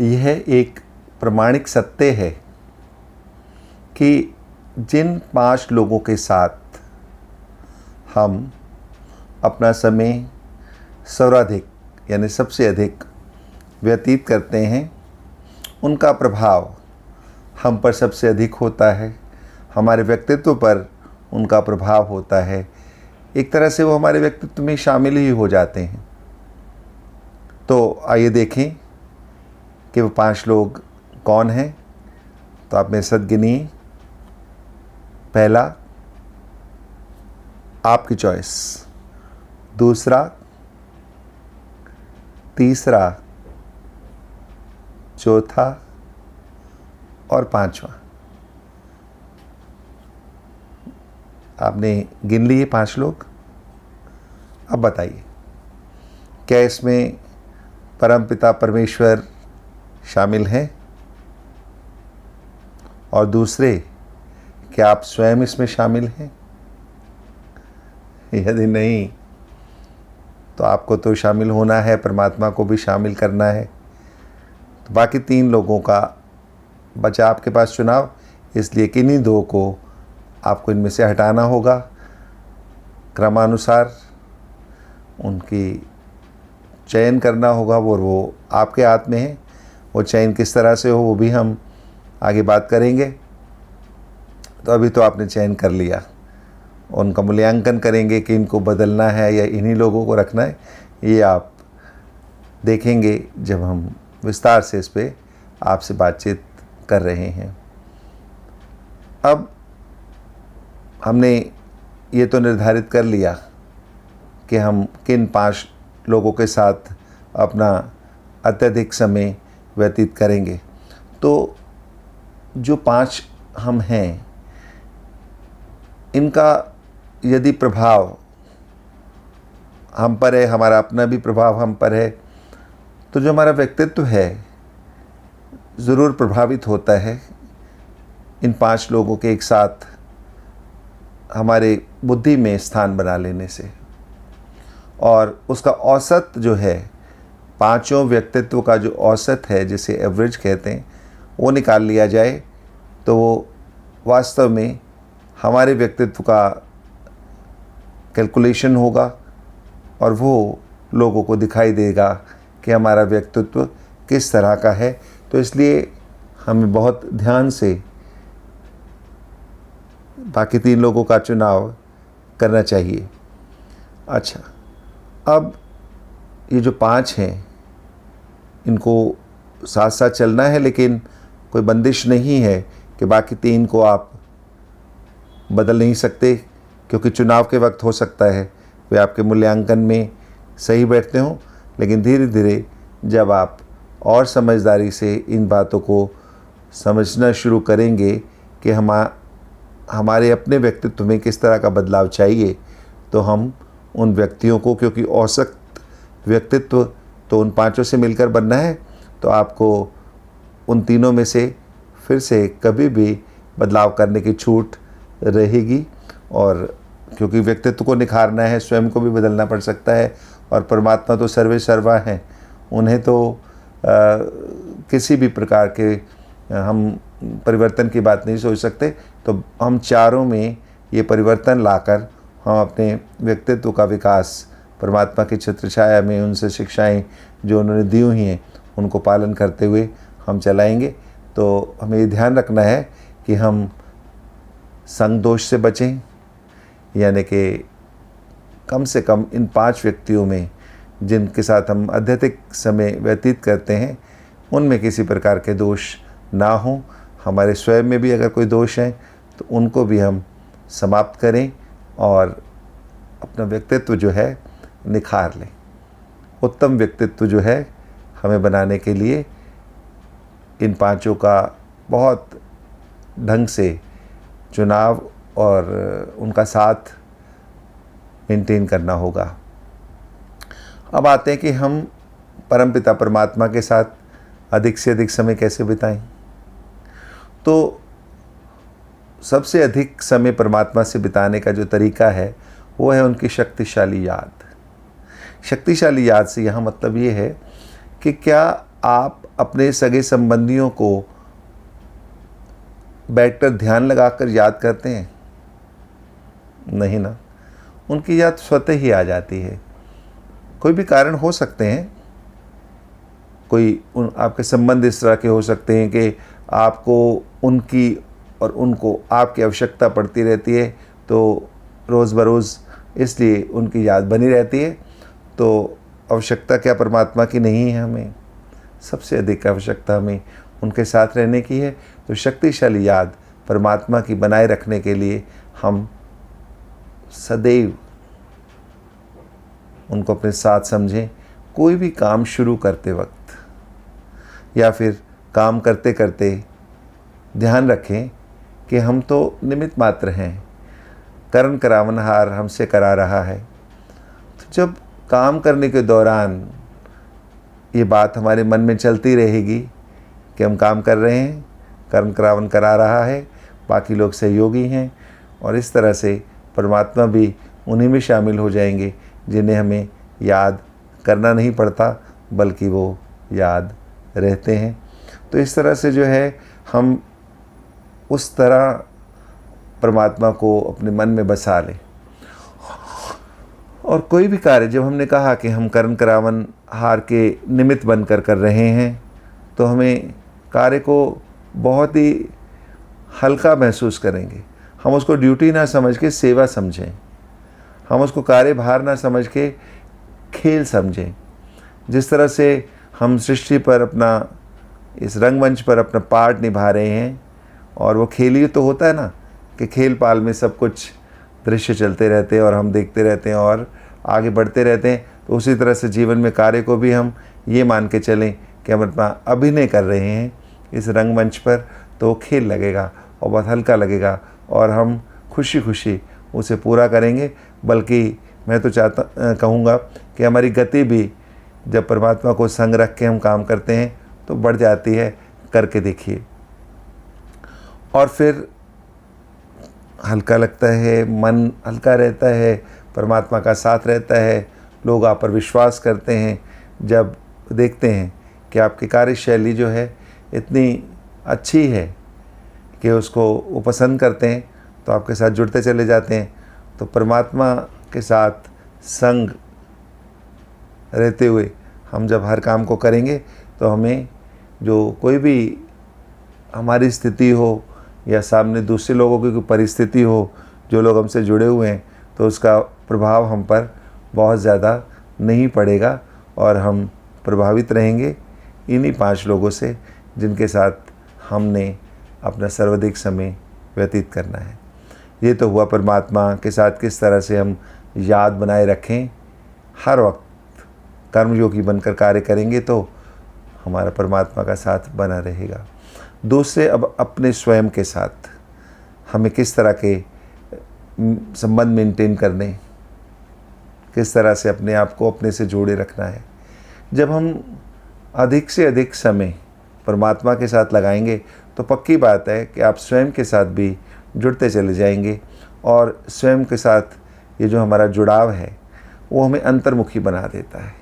यह एक प्रमाणिक सत्य है कि जिन 5 लोगों के साथ हम अपना समय सर्वाधिक यानी सबसे अधिक व्यतीत करते हैं, उनका प्रभाव हम पर सबसे अधिक होता है, हमारे व्यक्तित्व पर उनका प्रभाव होता है। एक तरह से वो हमारे व्यक्तित्व में शामिल ही हो जाते हैं। तो आइए देखें कि वो 5 लोग कौन हैं। तो आप मेरे साथ गिनिए। पहला, आपकी चॉइस। दूसरा, तीसरा, चौथा और 5वां। आपने गिन लिए 5 लोग। अब बताइए, क्या इसमें परमपिता परमेश्वर शामिल हैं? और दूसरे, क्या आप स्वयं इसमें शामिल हैं? यदि नहीं तो आपको तो शामिल होना है, परमात्मा को भी शामिल करना है। तो बाकी 3 लोगों का बचा आपके पास चुनाव, इसलिए किन्हीं 2 को आपको इनमें से हटाना होगा। क्रमानुसार उनकी चयन करना होगा, वो आपके हाथ में है। वो चयन किस तरह से हो वो भी हम आगे बात करेंगे। तो अभी तो आपने चयन कर लिया, उनका मूल्यांकन करेंगे कि इनको बदलना है या इन्हीं लोगों को रखना है, ये आप देखेंगे जब हम विस्तार से इस पे आपसे बातचीत कर रहे हैं। अब हमने ये तो निर्धारित कर लिया कि हम किन 5 लोगों के साथ अपना अत्यधिक समय व्यतीत करेंगे। तो जो 5 हम हैं, इनका यदि प्रभाव हम पर है, हमारा अपना भी प्रभाव हम पर है, तो जो हमारा व्यक्तित्व है ज़रूर प्रभावित होता है इन 5 लोगों के एक साथ हमारे बुद्धि में स्थान बना लेने से। और उसका औसत जो है, 5 व्यक्तित्व का जो औसत है, जिसे एवरेज कहते हैं, वो निकाल लिया जाए तो वो वास्तव में हमारे व्यक्तित्व का कैलकुलेशन होगा और वो लोगों को दिखाई देगा कि हमारा व्यक्तित्व किस तरह का है। तो इसलिए हमें बहुत ध्यान से बाकी 3 लोगों का चुनाव करना चाहिए। अच्छा, अब ये जो 5 हैं, इनको साथ साथ चलना है, लेकिन कोई बंदिश नहीं है कि बाकी 3 को आप बदल नहीं सकते, क्योंकि चुनाव के वक्त हो सकता है वे आपके मूल्यांकन में सही बैठते हों, लेकिन धीरे धीरे जब आप और समझदारी से इन बातों को समझना शुरू करेंगे कि हमारे अपने व्यक्तित्व में किस तरह का बदलाव चाहिए, तो हम उन व्यक्तियों को, क्योंकि औसत व्यक्तित्व तो उन 5 से मिलकर बनना है, तो आपको उन 3 में से फिर से कभी भी बदलाव करने की छूट रहेगी। और क्योंकि व्यक्तित्व को निखारना है, स्वयं को भी बदलना पड़ सकता है, और परमात्मा तो सर्वे सर्वा हैं, उन्हें तो किसी भी प्रकार के हम परिवर्तन की बात नहीं सोच सकते। तो हम चारों में ये परिवर्तन लाकर हम अपने व्यक्तित्व का विकास परमात्मा की छत्र छाया में उनसे शिक्षाएं जो उन्होंने दी हुई हैं उनको पालन करते हुए हम चलाएंगे। तो हमें ये ध्यान रखना है कि हम संग दोष से बचें, यानी कि कम से कम इन 5 व्यक्तियों में जिनके साथ हम अत्यधिक समय व्यतीत करते हैं उनमें किसी प्रकार के दोष ना हों। हमारे स्वयं में भी अगर कोई दोष हैं तो उनको भी हम समाप्त करें और अपना व्यक्तित्व जो है निखार लें। उत्तम व्यक्तित्व जो है हमें बनाने के लिए इन 5 का बहुत ढंग से चुनाव और उनका साथ मेंटेन करना होगा। अब आते हैं कि हम परमपिता परमात्मा के साथ अधिक से अधिक समय कैसे बिताएं। तो सबसे अधिक समय परमात्मा से बिताने का जो तरीका है वो है उनकी शक्तिशाली याद। शक्तिशाली याद से यहाँ मतलब ये है कि क्या आप अपने सगे संबंधियों को बैठकर ध्यान लगाकर याद करते हैं? नहीं ना, उनकी याद स्वतः ही आ जाती है। कोई भी कारण हो सकते हैं, कोई आपके संबंध इस तरह के हो सकते हैं कि आपको उनकी और उनको आपकी आवश्यकता पड़ती रहती है, तो रोज़ बरोज़ इसलिए उनकी याद बनी रहती है। तो आवश्यकता क्या परमात्मा की नहीं है? हमें सबसे अधिक आवश्यकता हमें उनके साथ रहने की है। तो शक्तिशाली याद परमात्मा की बनाए रखने के लिए हम सदैव उनको अपने साथ समझें। कोई भी काम शुरू करते वक्त या फिर काम करते करते ध्यान रखें कि हम तो निमित्त मात्र हैं, करण करावनहार हमसे करा रहा है। तो जब काम करने के दौरान ये बात हमारे मन में चलती रहेगी कि हम काम कर रहे हैं, करण करावन करा रहा है, बाकी लोग सहयोगी हैं, और इस तरह से परमात्मा भी उन्हीं में शामिल हो जाएंगे जिन्हें हमें याद करना नहीं पड़ता, बल्कि वो याद रहते हैं। तो इस तरह से जो है हम उस तरह परमात्मा को अपने मन में बसा लें। और कोई भी कार्य जब हमने कहा कि हम करण करावन हार के निमित्त बनकर कर रहे हैं, तो हमें कार्य को बहुत ही हल्का महसूस करेंगे। हम उसको ड्यूटी ना समझ के सेवा समझें, हम उसको कार्यभार ना समझ के खेल समझें। जिस तरह से हम सृष्टि पर अपना, इस रंगमंच पर अपना पार्ट निभा रहे हैं, और वो खेल ही तो होता है ना कि खेल पाल में सब कुछ दृश्य चलते रहते हैं और हम देखते रहते हैं और आगे बढ़ते रहते हैं। तो उसी तरह से जीवन में कार्य को भी हम ये मान के चलें कि हम अपना अभिनय कर रहे हैं इस रंगमंच पर, तो वो खेल लगेगा और बहुत हल्का लगेगा और हम खुशी खुशी उसे पूरा करेंगे। बल्कि मैं तो कहूँगा कि हमारी गति भी जब परमात्मा को संग रख के हम काम करते हैं तो बढ़ जाती है। करके देखिए, और फिर हल्का लगता है, मन हल्का रहता है, परमात्मा का साथ रहता है, लोग आप पर विश्वास करते हैं। जब देखते हैं कि आपकी कार्यशैली जो है इतनी अच्छी है कि उसको वो पसंद करते हैं, तो आपके साथ जुड़ते चले जाते हैं। तो परमात्मा के साथ संग रहते हुए हम जब हर काम को करेंगे, तो हमें जो कोई भी हमारी स्थिति हो या सामने दूसरे लोगों की कोई परिस्थिति हो, जो लोग हमसे जुड़े हुए हैं, तो उसका प्रभाव हम पर बहुत ज़्यादा नहीं पड़ेगा और हम प्रभावित रहेंगे इन्हीं 5 लोगों से जिनके साथ हमने अपना सर्वाधिक समय व्यतीत करना है। ये तो हुआ परमात्मा के साथ किस तरह से हम याद बनाए रखें। हर वक्त कर्मयोगी बनकर कार्य करेंगे तो हमारा परमात्मा का साथ बना रहेगा। दूसरे, अब अपने स्वयं के साथ हमें किस तरह के संबंध मेंटेन करने, किस तरह से अपने आप को अपने से जोड़े रखना है। जब हम अधिक से अधिक समय परमात्मा के साथ लगाएंगे तो पक्की बात है कि आप स्वयं के साथ भी जुड़ते चले जाएंगे, और स्वयं के साथ ये जो हमारा जुड़ाव है वो हमें अंतर्मुखी बना देता है।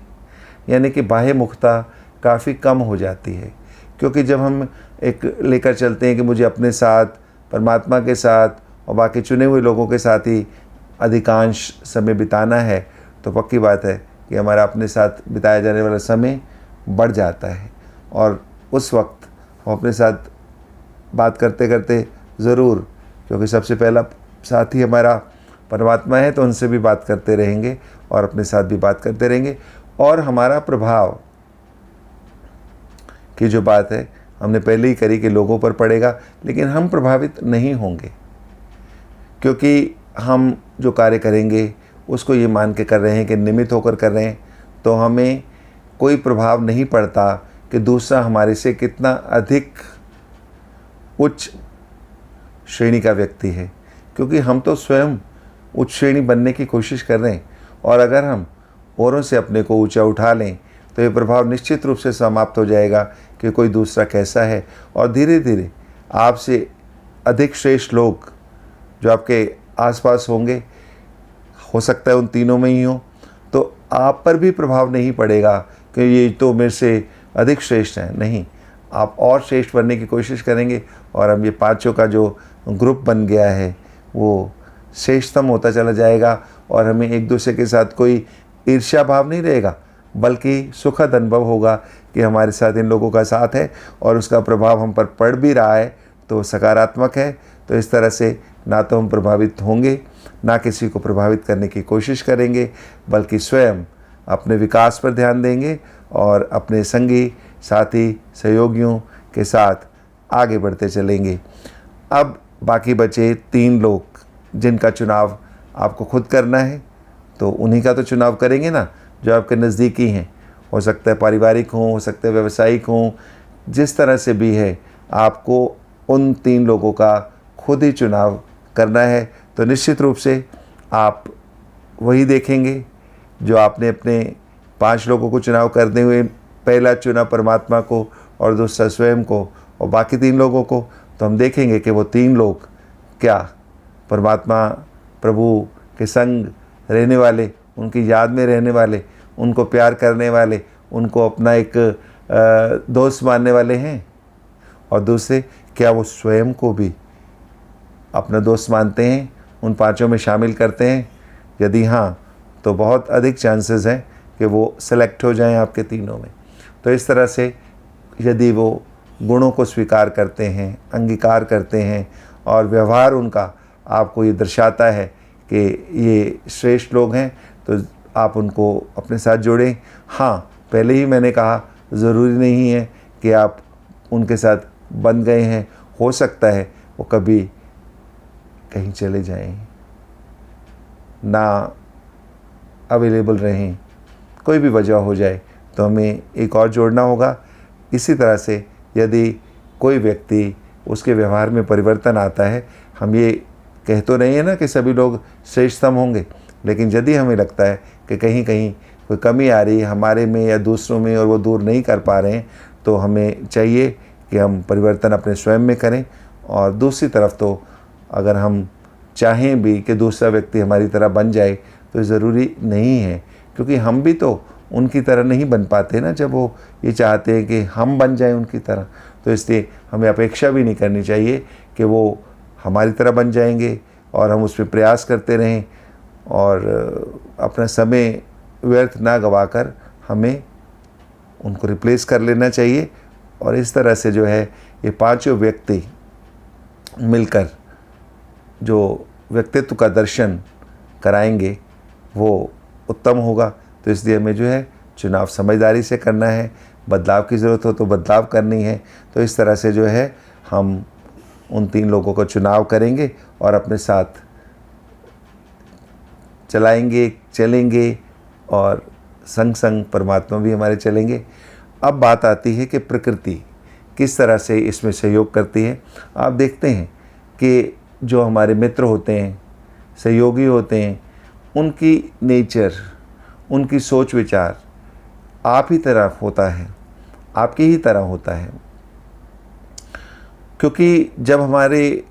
यानी कि बाह्य मुखता काफ़ी कम हो जाती है, क्योंकि जब हम एक लेकर चलते हैं कि मुझे अपने साथ, परमात्मा के साथ और बाकी चुने हुए लोगों के साथ ही अधिकांश समय बिताना है, तो पक्की बात है कि हमारा अपने साथ बिताया जाने वाला समय बढ़ जाता है। और उस वक्त हम अपने साथ बात करते करते ज़रूर, क्योंकि सबसे पहला साथी हमारा परमात्मा है, तो उनसे भी बात करते रहेंगे और अपने साथ भी बात करते रहेंगे। और हमारा प्रभाव की जो बात है हमने पहले ही करी कि लोगों पर पड़ेगा, लेकिन हम प्रभावित नहीं होंगे, क्योंकि हम जो कार्य करेंगे उसको ये मान के कर रहे हैं कि निमित्त होकर कर रहे हैं। तो हमें कोई प्रभाव नहीं पड़ता कि दूसरा हमारे से कितना अधिक उच्च श्रेणी का व्यक्ति है, क्योंकि हम तो स्वयं उच्च श्रेणी बनने की कोशिश कर रहे हैं। और अगर हम औरों से अपने को ऊंचा उठा लें तो ये प्रभाव निश्चित रूप से समाप्त हो जाएगा कि कोई दूसरा कैसा है। और धीरे धीरे आपसे अधिक श्रेष्ठ लोग जो आपके आसपास होंगे, हो सकता है उन तीनों में ही हो, तो आप पर भी प्रभाव नहीं पड़ेगा कि ये तो मेरे से अधिक श्रेष्ठ हैं, नहीं, आप और श्रेष्ठ बनने की कोशिश करेंगे और हम ये पांचों का जो ग्रुप बन गया है वो श्रेष्ठतम होता चला जाएगा और हमें एक दूसरे के साथ कोई ईर्ष्या भाव नहीं रहेगा, बल्कि सुखद अनुभव होगा कि हमारे साथ इन लोगों का साथ है और उसका प्रभाव हम पर पड़ भी रहा है तो सकारात्मक है। तो इस तरह से ना तो हम प्रभावित होंगे, ना किसी को प्रभावित करने की कोशिश करेंगे, बल्कि स्वयं अपने विकास पर ध्यान देंगे और अपने संगी साथी सहयोगियों के साथ आगे बढ़ते चलेंगे। अब बाकी बचे 3 लोग जिनका चुनाव आपको खुद करना है, तो उन्हीं का तो चुनाव करेंगे ना जो आपके नज़दीकी हैं। हो सकता है पारिवारिक हो सकता है व्यावसायिक हों, जिस तरह से भी है आपको उन 3 लोगों का खुद ही चुनाव करना है। तो निश्चित रूप से आप वही देखेंगे जो आपने अपने 5 लोगों को चुनाव करते हुए पहला चुना परमात्मा को और दूसरा स्वयं को और बाकी 3 लोगों को, तो हम देखेंगे कि वो 3 लोग क्या परमात्मा प्रभु के संग रहने वाले, उनकी याद में रहने वाले, उनको प्यार करने वाले, उनको अपना एक दोस्त मानने वाले हैं, और दूसरे क्या वो स्वयं को भी अपना दोस्त मानते हैं, उन 5 में शामिल करते हैं। यदि हाँ, तो बहुत अधिक चांसेस हैं कि वो सेलेक्ट हो जाएं आपके 3 में। तो इस तरह से यदि वो गुणों को स्वीकार करते हैं, अंगीकार करते हैं और व्यवहार उनका आपको ये दर्शाता है कि ये श्रेष्ठ लोग हैं, तो आप उनको अपने साथ जोड़ें। हाँ, पहले ही मैंने कहा ज़रूरी नहीं है कि आप उनके साथ बंध गए हैं, हो सकता है वो कभी कहीं चले जाएं, ना अवेलेबल रहें, कोई भी वजह हो जाए, तो हमें एक और जोड़ना होगा। इसी तरह से यदि कोई व्यक्ति उसके व्यवहार में परिवर्तन आता है, हम ये कह तो नहीं है ना कि सभी लोग श्रेष्ठतम होंगे, लेकिन यदि हमें लगता है कि कहीं कहीं कोई कमी आ रही है हमारे में या दूसरों में और वो दूर नहीं कर पा रहे हैं, तो हमें चाहिए कि हम परिवर्तन अपने स्वयं में करें। और दूसरी तरफ तो अगर हम चाहें भी कि दूसरा व्यक्ति हमारी तरह बन जाए, तो ज़रूरी नहीं है, क्योंकि हम भी तो उनकी तरह नहीं बन पाते ना जब वो ये चाहते हैं कि हम बन जाएं उनकी तरह। तो इसलिए हमें अपेक्षा भी नहीं करनी चाहिए कि वो हमारी तरह बन जाएंगे और हम उस पर प्रयास करते रहें, और अपना समय व्यर्थ ना गवाकर हमें उनको रिप्लेस कर लेना चाहिए। और इस तरह से जो है ये 5 व्यक्ति मिलकर जो व्यक्तित्व का दर्शन कराएंगे वो उत्तम होगा। तो इसलिए हमें जो है चुनाव समझदारी से करना है, बदलाव की ज़रूरत हो तो बदलाव करनी है। तो इस तरह से जो है हम उन 3 लोगों का चुनाव करेंगे और अपने साथ चलाएंगे, चलेंगे, और संग संग परमात्मा भी हमारे चलेंगे। अब बात आती है कि प्रकृति किस तरह से इसमें सहयोग करती है। आप देखते हैं कि जो हमारे मित्र होते हैं, सहयोगी होते हैं, उनकी नेचर, उनकी सोच विचार आप ही तरह होता है, आपकी ही तरह होता है। क्योंकि जब हमारे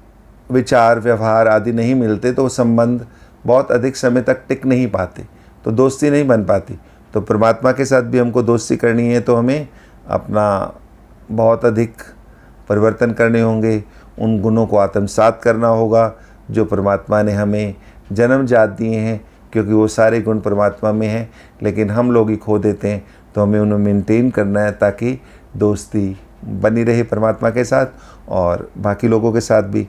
विचार, व्यवहार आदि नहीं मिलते तो संबंध बहुत अधिक समय तक टिक नहीं पाते, तो दोस्ती नहीं बन पाती। तो परमात्मा के साथ भी हमको दोस्ती करनी है तो हमें अपना बहुत अधिक परिवर्तन करने होंगे, उन गुणों को आत्मसात करना होगा जो परमात्मा ने हमें जन्मजात दिए हैं, क्योंकि वो सारे गुण परमात्मा में हैं, लेकिन हम लोग ही खो देते हैं। तो हमें उन्हें मेंटेन करना है ताकि दोस्ती बनी रहे परमात्मा के साथ और बाकी लोगों के साथ भी।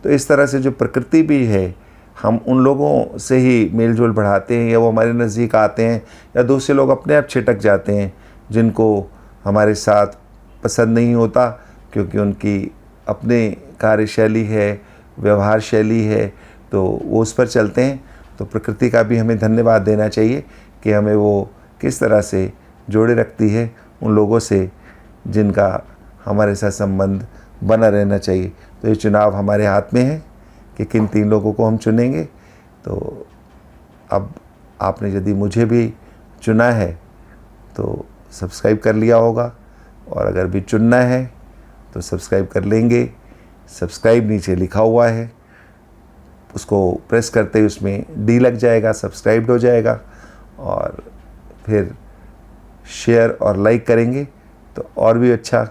तो इस तरह से जो प्रकृति भी है, हम उन लोगों से ही मेल जोल बढ़ाते हैं या वो हमारे नज़दीक आते हैं, या दूसरे लोग अपने आप छिटक जाते हैं जिनको हमारे साथ पसंद नहीं होता, क्योंकि उनकी अपने कार्यशैली है, व्यवहार शैली है, तो वो उस पर चलते हैं। तो प्रकृति का भी हमें धन्यवाद देना चाहिए कि हमें वो किस तरह से जोड़े रखती है उन लोगों से जिनका हमारे साथ संबंध बना रहना चाहिए। तो ये चुनाव हमारे हाथ में है कि किन 3 लोगों को हम चुनेंगे। तो अब आपने यदि मुझे भी चुना है तो सब्सक्राइब कर लिया होगा, और अगर भी चुनना है तो सब्सक्राइब कर लेंगे। सब्सक्राइब नीचे लिखा हुआ है, उसको प्रेस करते ही उसमें डी लग जाएगा, सब्सक्राइब्ड हो जाएगा, और फिर शेयर और लाइक करेंगे तो और भी अच्छा।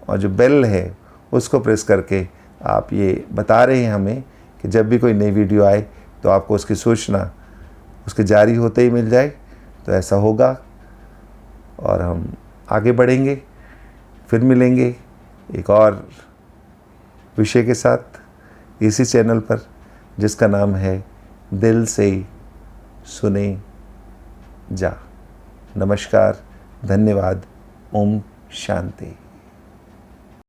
और जो बेल है उसको प्रेस करके आप ये बता रहे हैं हमें कि जब भी कोई नई वीडियो आए तो आपको उसकी सूचना उसके जारी होते ही मिल जाए, तो ऐसा होगा और हम आगे बढ़ेंगे। फिर मिलेंगे एक और विषय के साथ इसी चैनल पर, जिसका नाम है दिल से सुने जा। नमस्कार, धन्यवाद, ओम शांति।